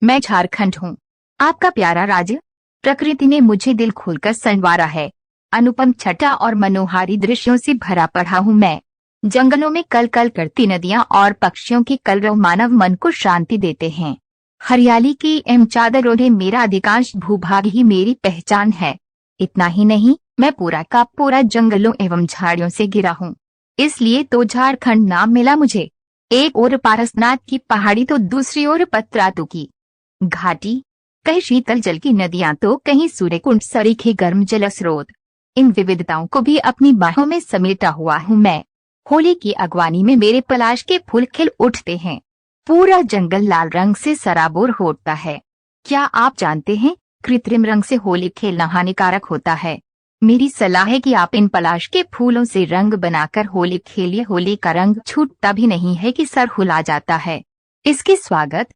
मैं झारखंड हूँ, आपका प्यारा राज्य। प्रकृति ने मुझे दिल खोलकर संवारा है। अनुपम छटा और मनोहारी दृश्यों से भरा पड़ा हूँ मैं। जंगलों में कल कल करती नदियाँ और पक्षियों की कलरव मानव मन को शांति देते हैं। हरियाली की चादर ओढ़े मेरा अधिकांश भूभाग ही मेरी पहचान है। इतना ही नहीं, मैं पूरा का पूरा जंगलों एवं झाड़ियों से घिरा हूँ, इसलिए तो झारखंड नाम मिला मुझे। एक ओर पारसनाथ की पहाड़ी तो दूसरी ओर पतरातू की घाटी, कहीं शीतल जल की नदियां तो कहीं सूर्यकुंड सरीखे गर्म जल स्रोत। इन विविधताओं को भी अपनी बाहों में समेटा हुआ हूँ मैं। होली की अगवानी में मेरे पलाश के फूल खिल उठते हैं। पूरा जंगल लाल रंग से सराबोर होता है। क्या आप जानते हैं, कृत्रिम रंग से होली खेलना हानिकारक होता है। मेरी सलाह है कि आप इन पलाश के फूलों से रंग बनाकर होली खेलिए। होली का रंग छूटता भी नहीं है कि सर हुला जाता है। इसके स्वागत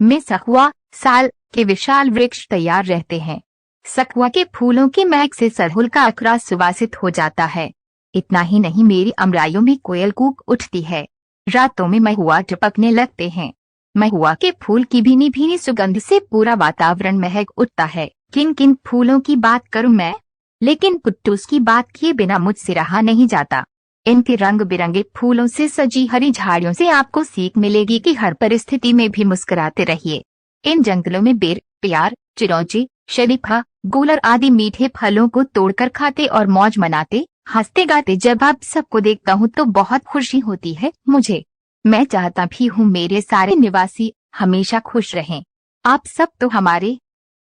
में सखुआ साल के विशाल वृक्ष तैयार रहते हैं। सखुआ के फूलों की महक से सरहुल का अखरा सुवासित हो जाता है। इतना ही नहीं, मेरी अमराइयों में कोयल कूक उठती है। रातों में महुआ टपकने लगते हैं। महुआ के फूल की भीनी भीनी सुगंध से पूरा वातावरण महक उठता है। किन किन फूलों की बात करूं मैं, लेकिन पुट्टूस की बात किए बिना मुझसे रहा नहीं जाता। इनके रंग बिरंगे फूलों से सजी हरी झाड़ियों से आपको सीख मिलेगी कि हर परिस्थिति में भी मुस्कुराते रहिए। इन जंगलों में बेर, प्यार, चिरौंजी, शरीफा, गूलर आदि मीठे फलों को तोड़कर खाते और मौज मनाते, हंसते गाते जब आप सबको देखता हूँ तो बहुत खुशी होती है मुझे। मैं चाहता भी हूँ मेरे सारे निवासी हमेशा खुश रहें। आप सब तो हमारे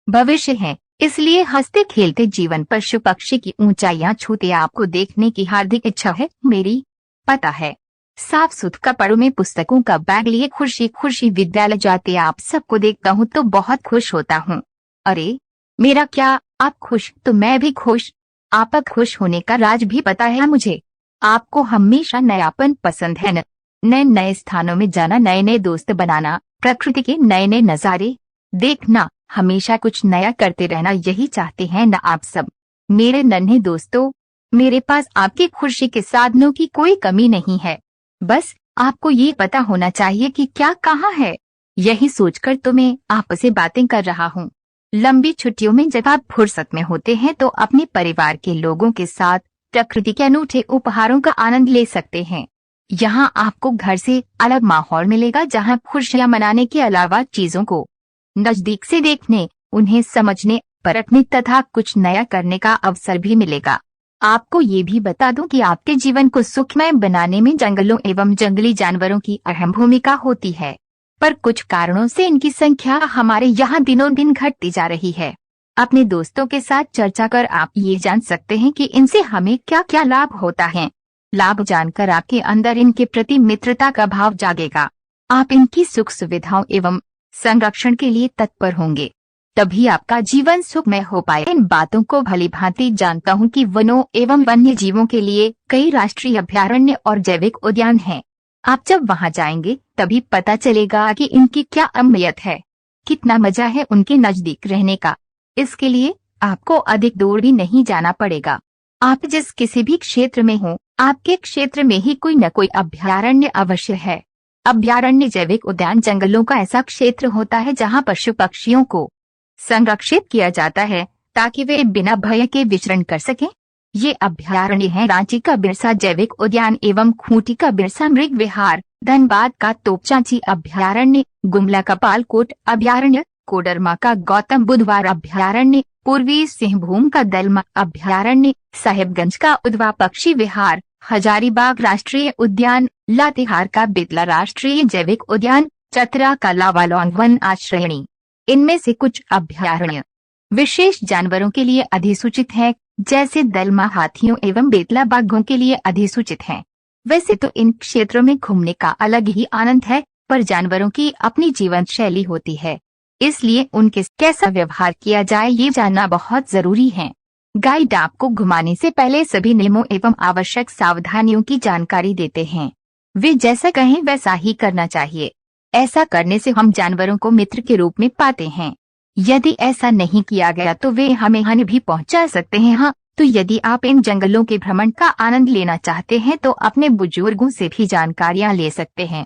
भविष्य हैं, इसलिए हंसते खेलते जीवन पशु पक्षी की ऊंचाइयां छूते आपको देखने की हार्दिक इच्छा है मेरी। पता है, साफ सुथरा कपड़ों में पुस्तकों का बैग लिए खुशी खुशी विद्यालय जाते आप सबको देखता हूँ तो बहुत खुश होता हूँ। अरे मेरा क्या, आप खुश तो मैं भी खुश। आप खुश होने का राज भी पता है मुझे। आपको हमेशा नयापन पसंद है न, नए नए स्थानों में जाना, नए नए दोस्त बनाना, प्रकृति के नए नए नजारे देखना, हमेशा कुछ नया करते रहना, यही चाहते हैं ना आप सब मेरे नन्हे दोस्तों। मेरे पास आपकी खुशी के साधनों की कोई कमी नहीं है, बस आपको ये पता होना चाहिए कि क्या कहाँ है। यही सोचकर तो मैं आपसे बातें कर रहा हूँ। लंबी छुट्टियों में जब आप फुर्सत में होते हैं तो अपने परिवार के लोगों के साथ प्रकृति के अनूठे उपहारों का आनंद ले सकते हैं। यहाँ आपको घर से अलग माहौल मिलेगा, जहाँ खुशियाँ मनाने के अलावा चीजों को नजदीक से देखने, उन्हें समझने, परखने तथा कुछ नया करने का अवसर भी मिलेगा। आपको ये भी बता दूं कि आपके जीवन को सुखमय बनाने में जंगलों एवं जंगली जानवरों की अहम भूमिका होती है, पर कुछ कारणों से इनकी संख्या हमारे यहाँ दिनों दिन घटती जा रही है। अपने दोस्तों के साथ चर्चा कर आप ये जान सकते हैं कि इनसे हमें क्या क्या लाभ होता है। लाभ जानकर आपके अंदर इनके प्रति मित्रता का भाव जागेगा। आप इनकी सुख सुविधाओं एवं संरक्षण के लिए तत्पर होंगे, तभी आपका जीवन सुखमय हो पाए। इन बातों को भली भांति जानता हूँ कि वनों एवं वन्य जीवों के लिए कई राष्ट्रीय अभयारण्य और जैविक उद्यान हैं। आप जब वहाँ जाएंगे तभी पता चलेगा कि इनकी क्या अहमियत है, कितना मजा है उनके नजदीक रहने का। इसके लिए आपको अधिक दूर भी नहीं जाना पड़ेगा। आप जिस किसी भी क्षेत्र में हो, आपके क्षेत्र में ही कोई न कोई अभयारण्य अवश्य है। अभयारण्य जैविक उद्यान जंगलों का ऐसा क्षेत्र होता है जहाँ पशु पक्षियों को संरक्षित किया जाता है ताकि वे बिना भय के विचरण कर सकें। ये अभयारण्य हैं रांची का बिरसा जैविक उद्यान एवं खूंटी का बिरसा मृग विहार, धनबाद का तोपचांची अभयारण्य, गुमला का पालकोट अभयारण्य, कोडरमा का गौतम बुधवार अभयारण्य, पूर्वी सिंहभूम का दलमा अभयारण्य, साहेबगंज का उधवा पक्षी विहार, हजारीबाग राष्ट्रीय उद्यान, लातेहार का बितला राष्ट्रीय जैविक उद्यान, चतरा का लावालौंग वन आश्रयणी। इनमें से कुछ अभयारण्य विशेष जानवरों के लिए अधिसूचित है, जैसे दलमा हाथियों एवं बेतला बाघों के लिए अधिसूचित है। वैसे तो इन क्षेत्रों में घूमने का अलग ही आनंद है, पर जानवरों की अपनी जीवन शैली होती है, इसलिए उनके कैसा व्यवहार किया जाए ये जानना बहुत जरूरी है। गाइड आपको घुमाने से पहले सभी नियमों एवं आवश्यक सावधानियों की जानकारी देते हैं। वे जैसा कहें वैसा ही करना चाहिए। ऐसा करने से हम जानवरों को मित्र के रूप में पाते हैं। यदि ऐसा नहीं किया गया तो वे हमें हानि भी पहुंचा सकते हैं। हाँ, तो यदि आप इन जंगलों के भ्रमण का आनंद लेना चाहते हैं तो अपने बुजुर्गों से भी जानकारियां ले सकते हैं।